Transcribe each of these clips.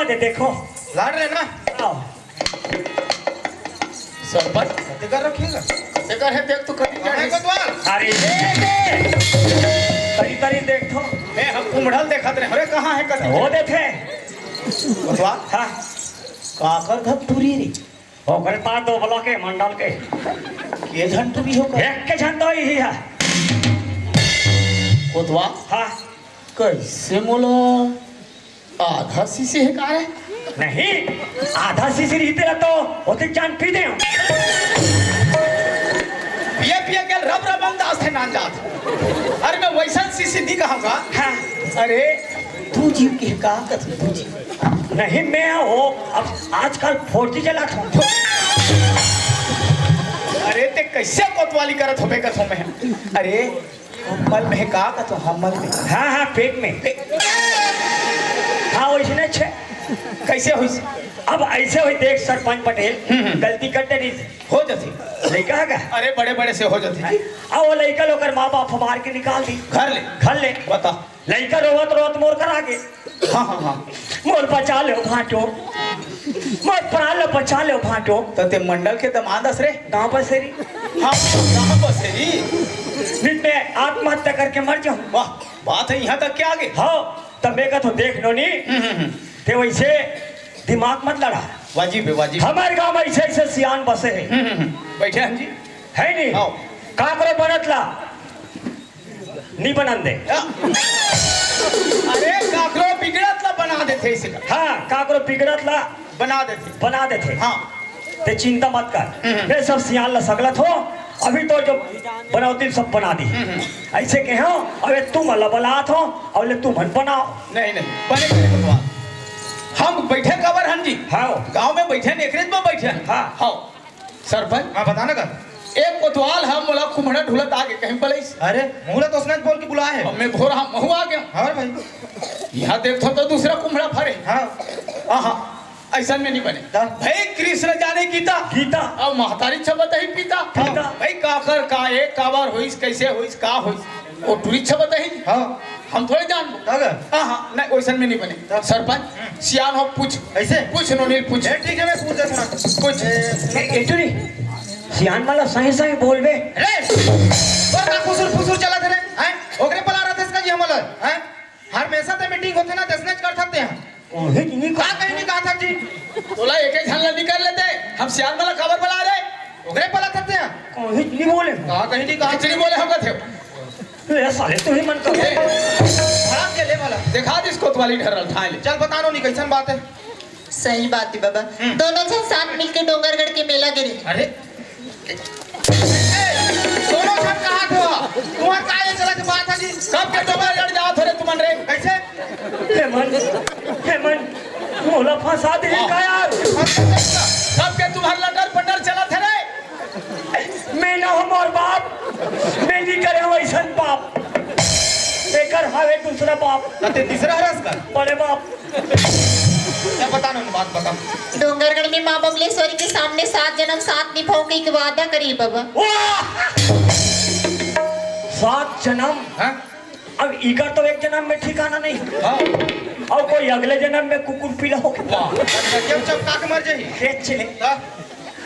दे देखो लाड़ रहे ना आओ सरपंच कर रखेगा कर है देख तो कभी क्या है कोतवाल अरे तरी तरी देख तो मैं हम कुमड़ल देखत रहे अरे कहां है कति वो देखे कोतवाल हाँ काकर धतुरी रे वो करे तार दो ब्लॉक के मंडल के के झंटुरी हो एक के झंडा ही है कोतवाल हाँ कैसे मोला आधा शीशे है का है नहीं आधा शीशी रहते तो होते जान पी दे पिया के रब रब अंदाज थे नान जात अरे मैं वैसा शीशे दी कहूंगा हाँ अरे तू जीव के का कत तू जीव नहीं मैं वो अब आजकल 4G चला था अरे ते कैसे कोतवाली करत होबे कत हो में अरे हमल में का कत हमल में हाँ हाँ पेट में हाँ वैसे छे कैसे होई अब ऐसे हुई देख सरपंच पटेल गलती करते नहीं हो जाती लड़का है अरे बड़े बड़े से हो जाती अब वो लड़का लोकर माँ बाप मार के निकाल दी घर ले बता लड़का रोवत रोवत मोर कर आगे हाँ हाँ हाँ मोर बचा लो भाटो मोर प्राण लो बचा लो भाटो तो ते मंडल के दमाद दस रे गाँव बसेरी हाँ कहाँ बसेरी दिन में आत्महत्या करके मर जाऊँ वाह बात है यहाँ तक क्या आगे हाँ तब मैं तो देख लो नी ते वैसे दिमाग मत लड़ा वाजिब है वाजिब हमारे गाँव में ऐसे ऐसे सियान बसे है बैठे हैं जी है नहीं आओ का करो बनत ला नहीं बनन दे अरे काकरो बिगड़त ला बना देते इसे हाँ का करो बिगड़त ला बना देते हाँ ते चिंता मत कर ये सब सियान ला सगलत हो अभी तो जो बनौती सब बना दी ऐसे के हो अबे तुम अल्लाह बलात हो और तुम मन बनाओ नहीं बने करे भगवान हम बैठे कबर हन जी हाँ गांव में बैठे नेकरेज में बैठे हाँ हाँ सरपंच हाँ बताना कर एक कोतवाल हम मोला कुम्हड़ा ढुलत आगे कहीं पले अरे मुहला तो उसने बोल के बुलाया है मैं घोर हम महू आ गया हाँ भाई यहाँ देखो तो दूसरा कुम्हड़ा फरे हाँ हाँ ऐसा में नहीं बने भाई कृष्ण जाने गीता और महतारी छबत ही पीता भाई काकर का एक काबार होइस कैसे होइस का होइस वो टूरी छबत ही हाँ हम थोड़े जान हाँ नहीं वैसा में नहीं बने सरपंच सियान हो पूछ ऐसे पूछ नोनील पूछ ठीक है मैं पूछ देता पूछ एटुरी सियान वाला सही सही बोल बे अरे और का फुसुर चला दे रे हैं ओकरे पला रहा था इसका जी हमला हैं हर हमेशा तो मीटिंग होते ना दसनेच कर सकते हैं ओहे नहीं का कहीं नहीं कहा था जी तोला एक एक झल्ला निकाल लेते हम सियान वाला खबर पला रहे ओकरे पला करते हैं ओहे नहीं बोले कहा कहीं नहीं कहा नहीं बोले हम थे ये साले तू ही मन कर खराब के ले वाला देखा जिस कोतवाली ढरल ठाए ले चल बता नो नहीं कैसन बात है सही बात है बाबा दोनों जन साथ मिलके डोंगरगढ़ के मेला गिरे अरे दोनों जन कहा थे तुम्हार का ये चला के बात है जी कब के डोंगरगढ़ जाओ थोड़े तुमन रे कैसे हेमन मोला फंसा दे का यार कब के तुम्हार लटर पटर चला थे रे मैं ना हम और बाप मैं नहीं करे वैसन बाप बेकर हावे दूसरा बाप ते तीसरा हरस कर बड़े बाप क्या बता नो बात बता डोंगरगढ़ में माँ बमलेश्वरी के सामने 7 जन्म 7 निभाओ के एक वादा करी बाबा 7 जन्म हाँ अब इकर तो एक जन्म में ठिकाना नहीं हाँ और कोई अगले जन्म में कुकुर पीला हो क्यों चपका के मर जाही चले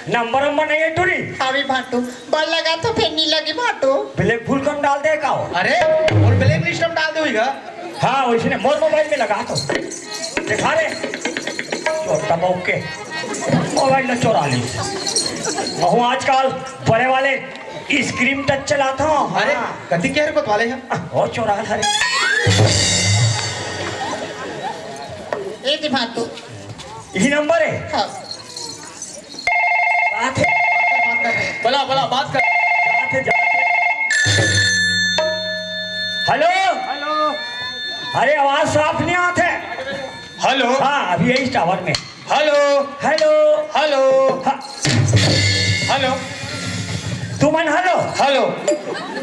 नंबर नहीं है टूरी हावी भाटो बल लगा तो फिर नहीं लगे भाटो ब्लैक फुल कम डाल दे का अरे और ब्लैक लिस्ट में डाल देगा हाँ वैसे मोर मोबाइल में लगा तो दिखा रे चोटा मौके मोबाइल में 44 बहु आजकल बड़े वाले स्क्रीन टच चलाता हूँ अरे कति क्या रुपये वाले हैं और चोरा अरे ए दे भाटो यही नंबर है हाँ बात है बला बात कर हेलो हेलो अरे आवाज साफ नहीं आते हेलो हाँ अभी यही टावर में हेलो हेलो हेलो हाँ हेलो तुमन हेलो हेलो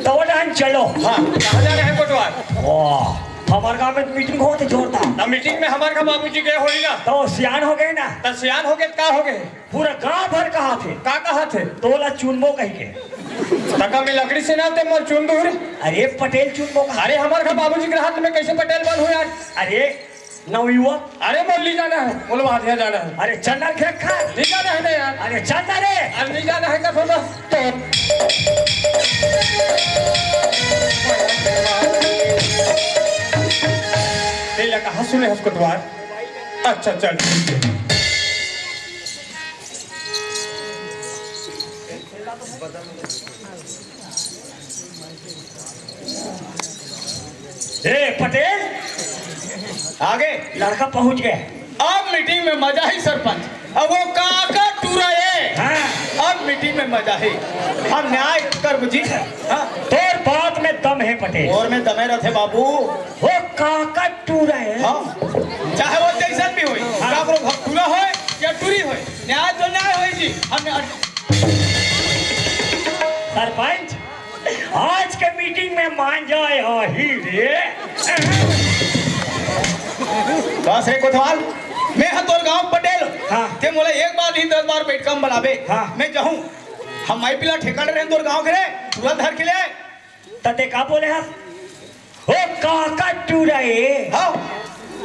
तो चलो हाँ कहाँ जा रहे हैं कोटवार वाह हमारे गाँव में मीटिंग होती जोरदार ना मीटिंग में हमारे बाबूजी गए होई ना तो सियान हो गए ना तो सियान हो गए का हो गए पूरा गांव भर कहा थे का कहा थे तोला चुनबो कह के तका में लकड़ी से ना दे मोर चुन दूर अरे पटेल चुनबो कहा अरे हमारे बाबूजी के हाथ में कैसे पटेल बन हो यार अरे नवयुवक। अरे मुरली जाना है, बोलो वहां जाना है। अरे चंदन खेत खा नहीं जाना है ना यार। अरे चंदन रे अरे नहीं जाना है कब तो नहीं लगा हंसुले हंस कोतवाल। अच्छा चल ए पटेल आगे लड़का पहुंच गया। अब मीटिंग में मजा ही सरपंच। अब वो काका टूरा है। हाँ अब मीटिंग में मजा है। हम न्याय कर बुझी। हाँ तोर बात में दम है पटेल। और में दमे रथे बाबू। वो काका टूरा है। हाँ चाहे वो जैसन भी होई, काकरो भक्तुरा होए या टूरी होए, न्याय तो न्याय होई जी। हमने सरपंच आज के मीटिंग में मान जाए ही रे। बस रे कोतवाल, मैं हाँ तोर गांव पटेल। हाँ। ते मोला एक बार नहीं 10 बार बैठ कम बनावे। हाँ। मैं जाऊं हम माई पिला ठेकाने रहे तोर गांव के रे तुरंत धर के ले आए। तते का बोले हा वो काका टूरा है। हाँ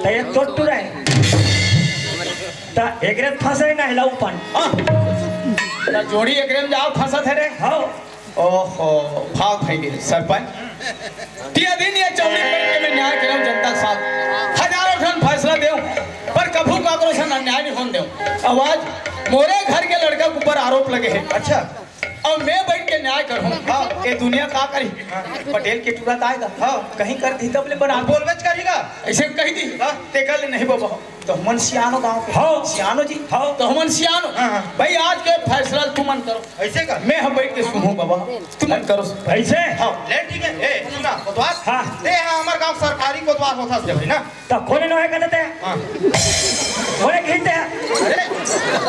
ते एक तो टूरा है ता एकरे फंसे ना हिलाऊ पान। हाँ ना जोड़ी एकरे में जाओ फंसा थे रे। हाँ ओहो भाग भाई गिरे सरपंच। तिया दिन ये चौड़ी बैठ के मैं न्याय करूं जनता के साथ। हजारों ठन फैसला देऊं पर कभू काकरो से अन्याय नहीं होने देऊं। आवाज मोरे घर के लड़का के ऊपर आरोप लगे हैं। अच्छा अब मैं बैठ के न्याय करूं। हाँ ये दुनिया का करी। पटेल के तुरंत आएगा। हाँ कहीं कर दी तब ले बना बोल बच करेगा ऐसे कही दी। हाँ ते कर ले नहीं बाबा तो हमन सियानो गांव के। हाँ सियानो जी। हाँ तो हमन सियानो। भाई आज के फैसला तुमन करो ऐसे कर। मैं हम बैठ के सुनूं बाबा तुमन करो ऐसे। हाँ ले ठीक है। ए सुना कोतवाल। हाँ दे हाँ हमार गांव सरकारी कोतवाल होता है भाई ना। तो कोने नोहे कहते हैं। हाँ कोने खींचते हैं।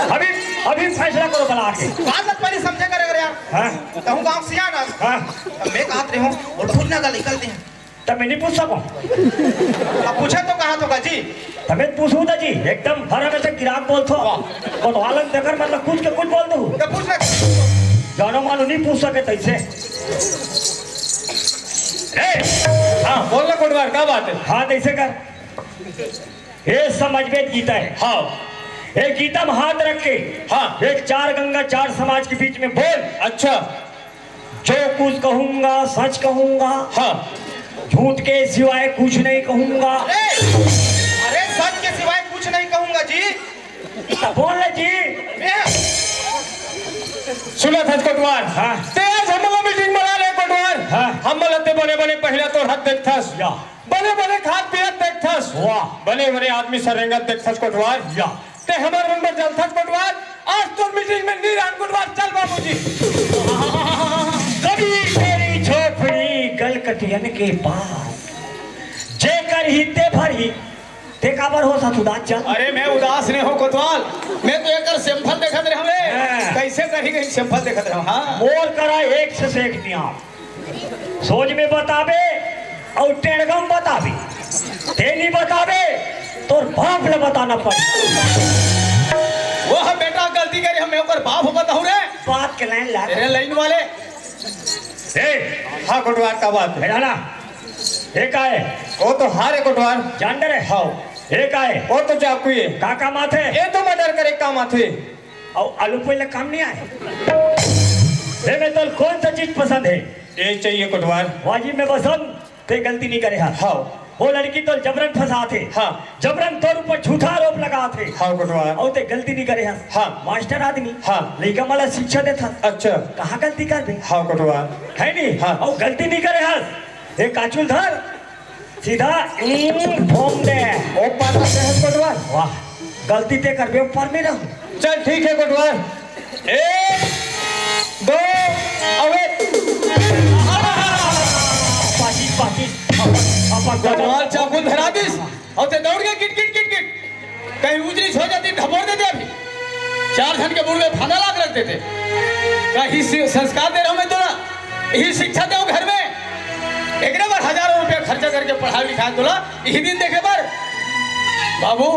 अभी अभी फैसला करो बला के। बात मत पहले समझे करेगा यार। हाँ तो हम गांव सियाना। हाँ अब मैं कहत रही हूं और भूल ना गल निकलते हैं। तब मैं नहीं पूछ सकूं। अब पूछे तो कहा तो जी तब पूछूं था जी एकदम भरा में से गिराक बोल थो कोतवालन देकर मतलब कुछ के कुछ बोल दूं। तो पूछ ले जानो मानो नहीं पूछ सके तैसे। हाँ बोल ना कोटवार क्या बात है। हाँ ऐसे कर ये समझ में गीता है। हाँ एक गीता में हाथ रख के। हाँ एक चार गंगा चार समाज के बीच में बोल। अच्छा जो कुछ कहूंगा सच कहूंगा। हाँ झूठ के सिवाय कुछ नहीं कहूंगा। अरे सच के सिवाय कुछ नहीं कहूंगा जी। बोल रहे जी। सुना था कोटवार। हाँ ते आज हम लोग मीटिंग बना ले कोटवार। हाँ हम लते बने बने पहले तो हाथ देखथस या बने बने खाद पियत देखथस। वाह बने बने आदमी सरेंगत देखथस कोटवार। या ते हमार नंबर जलथस कोटवार। आज तो मीटिंग में नीरान कोटवार चल बाबूजी। कभी तेरी झोपड़ी गलकटियन के पास जेकर ही ते भरी ते काबर हो सतुदा चल। अरे मैं उदास नहीं हो कोतवाल। मैं तो एक सिंपल देखत रहे हमें। हाँ। कैसे कहीं कहीं सिंपल देखत रहे। हाँ मोर करा एक से एक नियम सोच में बतावे और टेढ़गम बतावे। ते नहीं बतावे तो बाप ले बताना पड़े। वो हम बेटा गलती करी हम ओकर बाप बताऊं रे। बात के लाइन ला तेरे लाइन वाले। हाँ कोटवार का बात है ना। एक आए वो तो हारे कोटवार जान डरे। हाँ एक आए वो तो चाकू है। काका माथे ये तो मर्डर करे काम आथे और आलू पहले काम नहीं आए। रे में तो कौन सा चीज पसंद है। ये चाहिए कोटवार। वाजिब में पसंद ते गलती नहीं करे। हाँ वो लड़की तो जबरन फंसा थे। हाँ जबरन तौर ऊपर झूठा आरोप लगा थे। हाँ कोटवार। और ते गलती नहीं करे। हाँ मास्टर आदमी। हाँ लड़का वाला शिक्षा देता। अच्छा कहाँ गलती कर दे। हाँ कोटवार है नहीं। हाँ और गलती नहीं करे हस एक काचुल धर सीधा भोंग दे। ओ पाता है कोटवार। वाह गलती ते कर बे ऊपर में रहो। चल ठीक है कोटवार। एक दो अवे पाची पाची कोटवार चाकू धरा दिस और ते दौड़ गए किट किट किट किट कहीं उजरी हो जाती ढबोर देते। अभी 4 घंटे के बुढ़े फाना लाग रख देते। कहीं संस्कार दे रहा हूं मैं तो ना यही शिक्षा दे घर में। एक बार हजारों रुपया खर्चा करके पढ़ाई लिखाई तो यही दिन देखे पर बाबू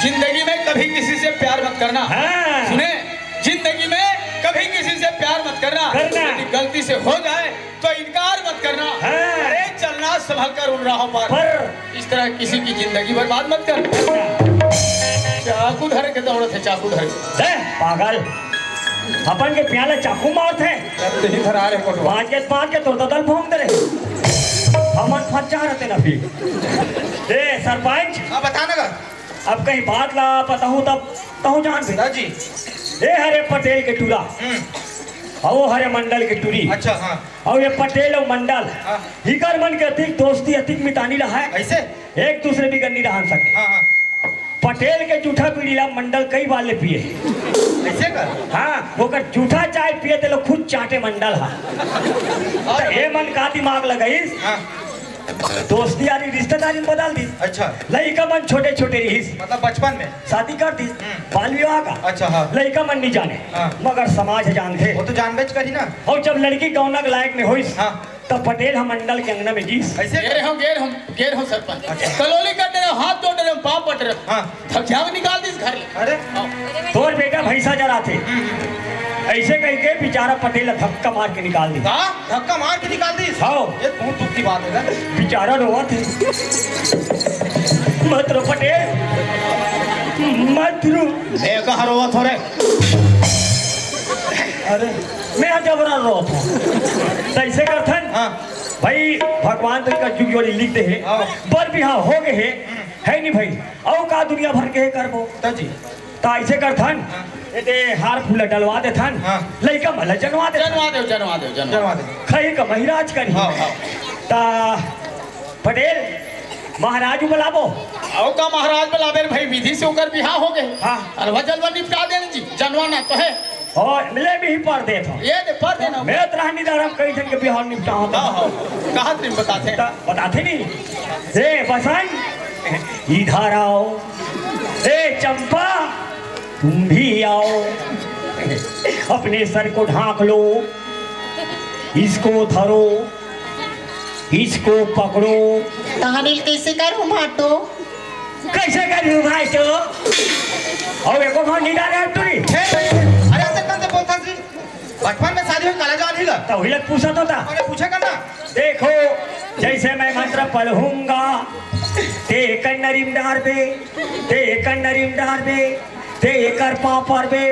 जिंदगी में कभी किसी से प्यार मत करना। हाँ। सुने जिंदगी में कभी किसी से प्यार मत करना। यदि गलती से हो जाए तो इनकार मत करना। हाँ। अरे चलना हाथ संभाल कर उड़ रहा पर पर इस तरह किसी की जिंदगी बर्बाद मत कर। चाकू धर के दौड़े थे, चाकू धर के। दे पागल, अपन के प्याले चाकू मारते हैं, अब तो ही धरा रहे कोटवा। पाँच के तोड़ दल भोंग दे रहे, हमन फंस जा रहे थे ना फिर। ए सरपंच, हाँ बताना का अब कहीं बात ला पता हूँ तब तहु जान भी। दादी। ए हरे पटेल के टूरा, और हरे मंडल के टूरी। अच्छा हाँ। और ये पटेल और मंडल हाँ। हिकर मन के अधिक दोस्ती अधिक मितानी रहा है, ऐसे? एक दूसरे भी गन्नी रहा सके। हाँ हाँ। पटेल के जूठा पीड़ी ला मंडल कई बार ले पिए। ऐसे कर? हाँ, वो कर जूठा चाय पिए ते लोग खुद चाटे मंडल हा। और ए मन का दिमाग लगाईस, हाँ। दोस्ती यारी रिश्तेदारी में बदल दी। अच्छा, लड़का मन छोटे छोटे रहीस, मतलब बचपन में? शादी कर दी, बाल विवाह का। अच्छा हाँ। लड़का मन नहीं जाने, हाँ। मगर समाज जानते। वो तो जानबूझ कर ही ना। और जब लड़की गौनक लायक में हुईस, हाँ। तब पटेल हम मंडल के अंगना में जीस। ऐसे कर? गेर हम सरपंच। कलोली करने रहे, हाथ जोड़ रहे, पाँव पट रहे। हाँ। थक जाओ, निकाल दी इस घर ले। अरे तोर बेटा भैंसा जरा थे, ऐसे कह के बेचारा पटेल धक्का मार के निकाल दी। हाँ, धक्का मार के निकाल दी। हाँ। ये बहुत दुख की बात है ना। बेचारा रोवा थे। मत रो पटेल, मत रो। कहाँ रोवा थोड़े? अरे मैं जबरा रो था, कैसे करथन? हाँ। भाई भगवान तो इनका जुग जोड़ी लिखते हैं, हाँ। बर बिहार हो गए है नहीं भाई, और का दुनिया भर के है करबो। दादी। ता ऐसे करथन, ये हार फूल डलवा देथन, हाँ। लइका मला जनवा दे, जनवा दे। खई का महिराज करी। हाँ हाँ। ता पटेल महाराज बुलाबो। आओ का महाराज बुलावे भाई, विधि से होकर बिहार हो गए। हाँ। अलवा जलवा निपटा देने जी, जनवाना तो है। और मिले भी ही पढ़ दे था, ये दे पर देना। मैं त्राहनी दारम कई जन के बिहार निपटा होता। कहा तुम बताते? बताते नहीं। ए बसंत इधर आओ, ए चंपा तुम भी आओ, अपने सर को ढांक लो, इसको धरो, इसको पकड़ो। तानिल कैसे करूं भाटो? कैसे करी भाई तो? और एको भाव नहीं डाले तुरी। अरे ऐसे कौन से बोलता जी? बचपन में शादी हुई काला जान ही लग। तो हिलक पूछा तो था। अरे पूछे करना। देखो जैसे मैं मंत्र पढ़ूंगा, ते कन्नरिम डार बे, ते कन्नरिम डार बे, ते कर पाँव पर बे,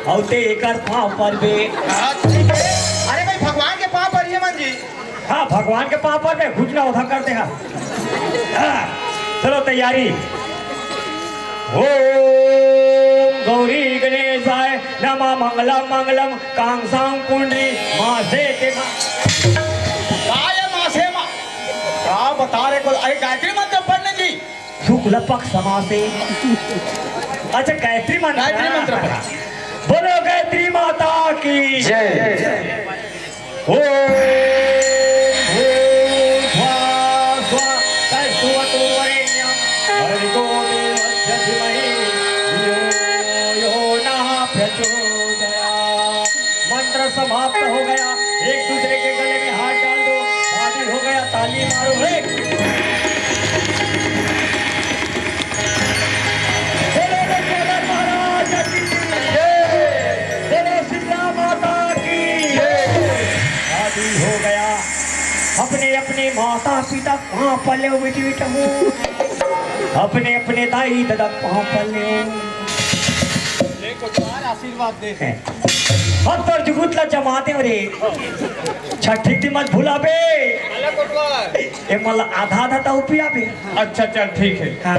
और ते कर पाँव पर बे। हाँ, ठीक है। अरे भाई भगवान के पाँव पर ही है मन जी। हाँ भगवान के पाँव पर बे, घुटना उठा करते हैं। हाँ, चलो तैयारी। ओम गौरी गणेशाय नमः मंगलम मंगलम कांसां कुंडली मासे के क्या बता रहे को? अरे गायत्री मंत्र पढ़ने जी। शुक्ल पक्ष समासे। अच्छा गायत्री मंत्र। गायत्री मंत्र पढ़ा। बोलो गायत्री माता की जय। मंत्र समाप्त हो गया, एक दूसरे के गले में हाथ डाल दो, शादी हो गया, ताली मारो। रे बोलो लक्ष्मण महाराज की जय, बोलो सीता माता की जय। शादी हो गया, अपने अपने माता पिता कहाँ पले हो बेटी बेटा हो, अपने अपने दाई दादा कहाँ पले हो। आशीर्वाद दे। अब तो जुगुतला जमाते हो रे, छठी की मत भूला बे। ए मला आधा आधा तो पिया बे। अच्छा चल ठीक है। हाँ।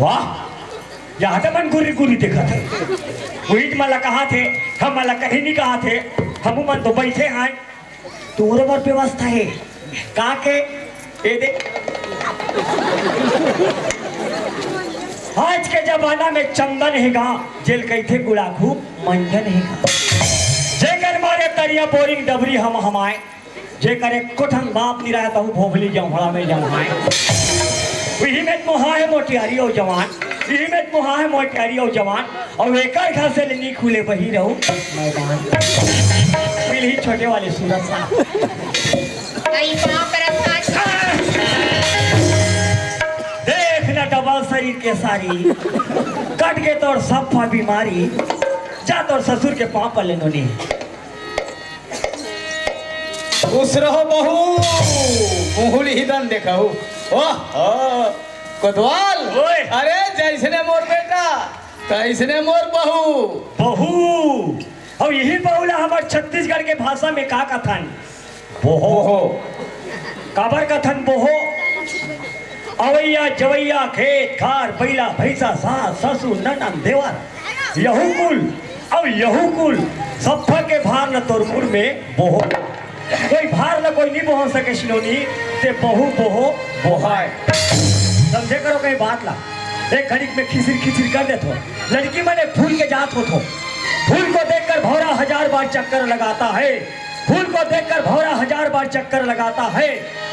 वाह, यहाँ तो मन गुरी गुरी देखा थे, वही मला कहा थे, हम मला कहीं नहीं कहा थे, हम मन तो बैठे हैं, तोरे पर व्यवस्था है, कहा के ये देख। आज के जमाना में चंदन हैगा, जेल कही थे गुड़ाखू मंजन हैगा, जेकर मारे तरिया बोरिंग डबरी हम हमाए, जेकर एक कोठन बाप नहीं रहता हूँ भोगली जमहड़ा में जमाए। वही में मुहा है मोटियारी और जवान, यही में मुहा है मोटियारी और जवान, और एक घर से लेनी खुले वही रहूं मैदान। मिल ही छोटे वाले सूरत साहब। आई पाँव पर देखना डबल शरीर के सारी, कट के तोर सफा बीमारी, जा तोर ससुर के पाँव पर लेनो नहीं। खुश रहो बहू, मुहुली ही दन देखा हूँ। ओह कोतवाल, ओए। अरे जैसने मोर बेटा तैसने मोर बहू। बहू, अब यही बहुला हमारे छत्तीसगढ़ के भाषा में का कथन बोहो ओहो काबर कथन बोहो अवैया जवैया खेत खार बैला भैंसा सास ससुर ननन देवर यहू कुल अब यहू कुल सफर के भार न तोर मुर में बोहो कोई भार न कोई नहीं बोहो सके शिलोनी ते बहु बोहो बोहाय समझे करो कहीं बात ला एक घड़ी में खिसिर खिसिर कर देते हो लड़की मैंने फूल के जात हो फूल को देखकर भौरा 1000 बार चक्कर लगाता है फूल को देखकर भौरा 1000 बार चक्कर लगाता है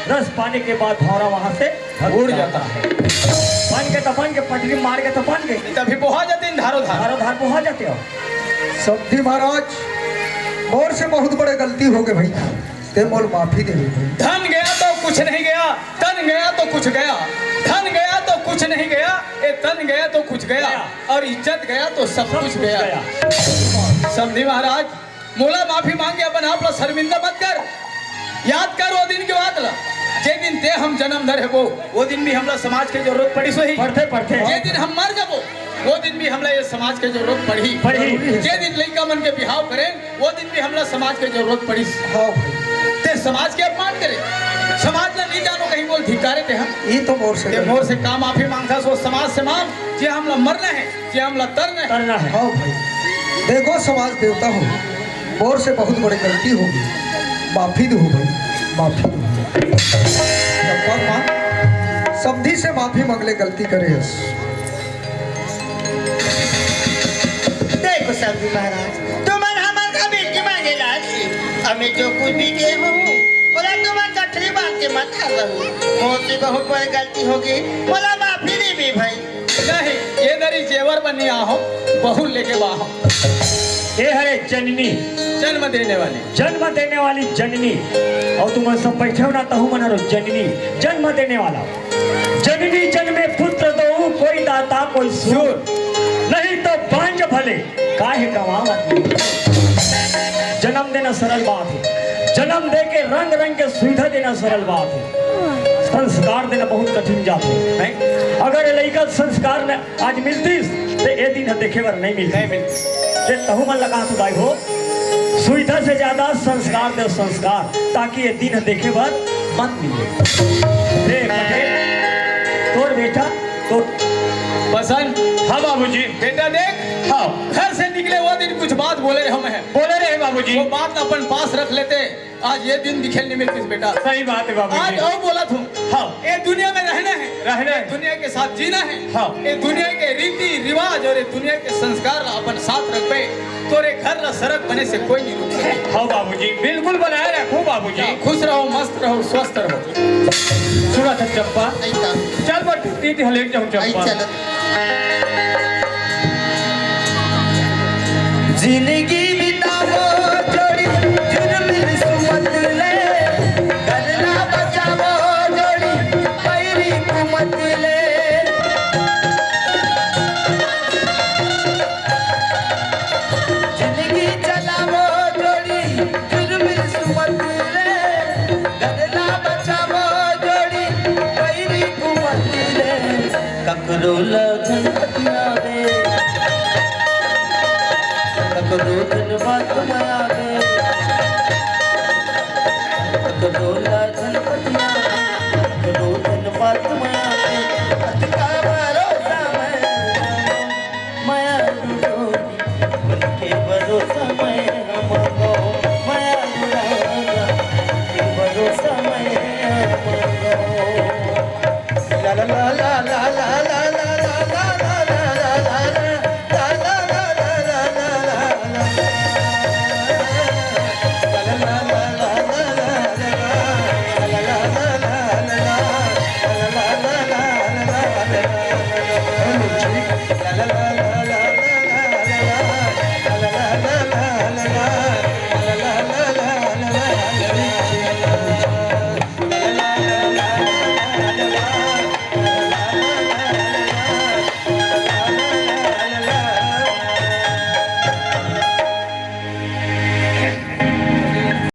रस पाने के बाद भौरा वहां से उड़ जाता है। बन के तो बन के पटरी मार के तो बन गए तभी बोहा जाते हैं धारो धार। धारो धार पहुंच जाते हो सब्जी महाराज मोर से बहुत बड़े गलती हो गए भाई ते मोल माफी दे दे भाई। धन गया तो कुछ नहीं गया, तन गया तो कुछ गया, धन गया तो कुछ नहीं गया, ए तन गया तो कुछ गया और इज्जत गया तो सब कुछ गया। समझी महाराज, मोला माफी मांगे अपन आप लोग शर्मिंदा मत कर। याद कर वो दिन की बात ला जे दिन ते हम जन्म धरे वो दिन भी हमला समाज के जरूरत पड़ी सो ही पढ़ते पढ़ते जे दिन हम मर जबो वो दिन भी हमला ये समाज के जरूरत पड़ी जे दिन लड़का मन के बिहाव करें वो दिन भी हमला समाज के जरूरत पड़ी। हाँ भाई ते समाज के अपमान करे, समाज ने नहीं जानो कहीं बोल धिकारे थे हम ये तो मोर से ते मोर से काम माफी मांगता सो समाज से मांग जे हमला मरना है जे हमला तरना है। करना है हाँ भाई देखो समाज देवता हो मोर से बहुत बड़ी गलती होगी माफी दो भाई माफी दो समझी से माफी मांगले गलती करे यस। देखो सब्जी महाराज तुम्हारे हमारे का बेटी मांगे लासी हमें जो कुछ भी के हो बोला तुम्हारे चटनी बात के मत आ मोती बहुत बड़ी गलती होगी बोला माफी दे भी भाई नहीं ये दरी जेवर बनी आहो बहु लेके बाहो ये है जननी जन्म देने वाली जननी और तुम सब बैठे हो ना तहु मना रो जननी जन्म देने वाला जननी जन्मे पुत्र दो कोई दाता कोई सूर नहीं तो बांझ भले काहे गवावा जन्म देना सरल बात है जन्म दे के रंग रंग के सुविधा देना सरल बात है संस्कार देना बहुत कठिन जात है अगर लड़का संस्कार ने आज मिलती तो ये दिन देखे बर नहीं मिलती तहु मन लगा तो दाई हो सुविधा से ज्यादा संस्कार दे संस्कार ताकि ये दिन देखे बर मत मिले। तोर बेटा तो पसंद हाँ बाबूजी बेटा देख हाँ घर से निकले वो दिन कुछ बात बोले रहे बाबूजी वो बात अपन पास रख लेते आज ये दिन दिखे नहीं मिलती बेटा। सही बात है बाबूजी आज और बोला तुम हाँ ये दुनिया में रहना है दुनिया के साथ जीना है हाँ ये दुनिया के रीति रिवाज और ये दुनिया के संस्कार अपन साथ रख पे तोरे घर न सड़क बने से कोई नहीं रुक सके। हाँ बाबूजी बिल्कुल बनाए रखो बाबूजी खुश रहो मस्त रहो स्वस्थ रहो। सुना था चंपा ऐसा चल बट तीत हलेक जाऊं चंपा चलो जिंदगी बितावो जोड़ी जुर्म सुमत ले करना बचावो जोड़ी पैरी कुमत ले जिंदगी चलावो जोड़ी जुर्म सुमत ले करना बचावो जोड़ी पैरी कुमत ले ककरो लगन पतियावे करो दिन बात माया गे करो लाजन पतिया करो दिन बात